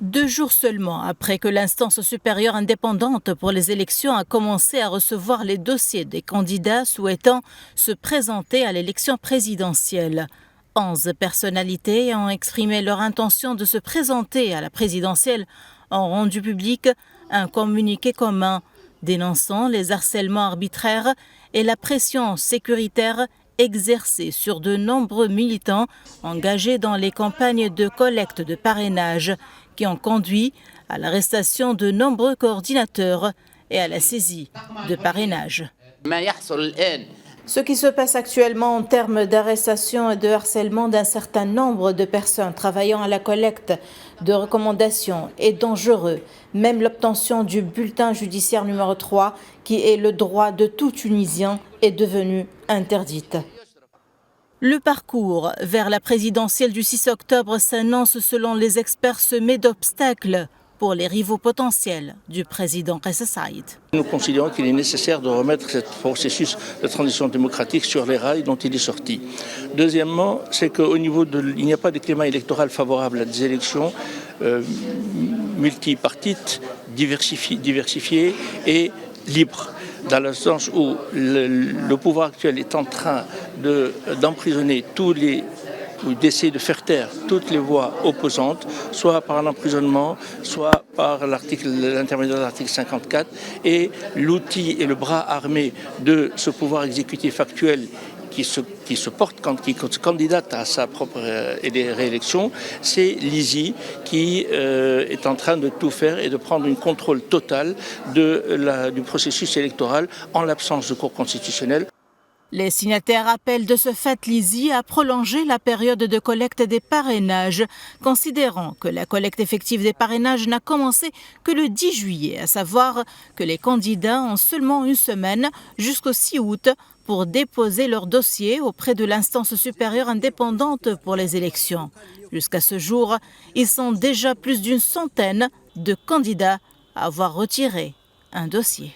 2 jours seulement après que l'instance supérieure indépendante pour les élections a commencé à recevoir les dossiers des candidats souhaitant se présenter à l'élection présidentielle. 11 personnalités ont exprimé leur intention de se présenter à la présidentielle ont rendu public un communiqué commun dénonçant les harcèlements arbitraires et la pression sécuritaire exercée sur de nombreux militants engagés dans les campagnes de collecte de parrainage qui ont conduit à l'arrestation de nombreux coordinateurs et à la saisie de parrainage. Ce qui se passe actuellement en termes d'arrestation et de harcèlement d'un certain nombre de personnes travaillant à la collecte de recommandations est dangereux. Même l'obtention du bulletin judiciaire numéro 3, qui est le droit de tout Tunisien, est devenue interdite. Le parcours vers la présidentielle du 6 octobre s'annonce selon les experts semé d'obstacles pour les rivaux potentiels du président Kais Saïed. Nous considérons qu'il est nécessaire de remettre ce processus de transition démocratique sur les rails dont il est sorti. Deuxièmement, c'est qu'au niveau il n'y a pas de climat électoral favorable à des élections multipartites, diversifiées et libres. Dans le sens où le pouvoir actuel est en train d'emprisonner ou d'essayer de faire taire toutes les voix opposantes, soit par l'emprisonnement, soit par l'intermédiaire de l'article 54, et l'outil et le bras armé de ce pouvoir exécutif actuel qui se candidate à sa propre réélection, c'est l'ISI qui est en train de tout faire et de prendre un contrôle total du processus électoral en l'absence de cour constitutionnelle. Les signataires appellent de ce fait l'ISI à prolonger la période de collecte des parrainages, considérant que la collecte effective des parrainages n'a commencé que le 10 juillet, à savoir que les candidats ont seulement une semaine jusqu'au 6 août pour déposer leur dossier auprès de l'instance supérieure indépendante pour les élections. Jusqu'à ce jour, ils sont déjà plus d'une centaine de candidats à avoir retiré un dossier.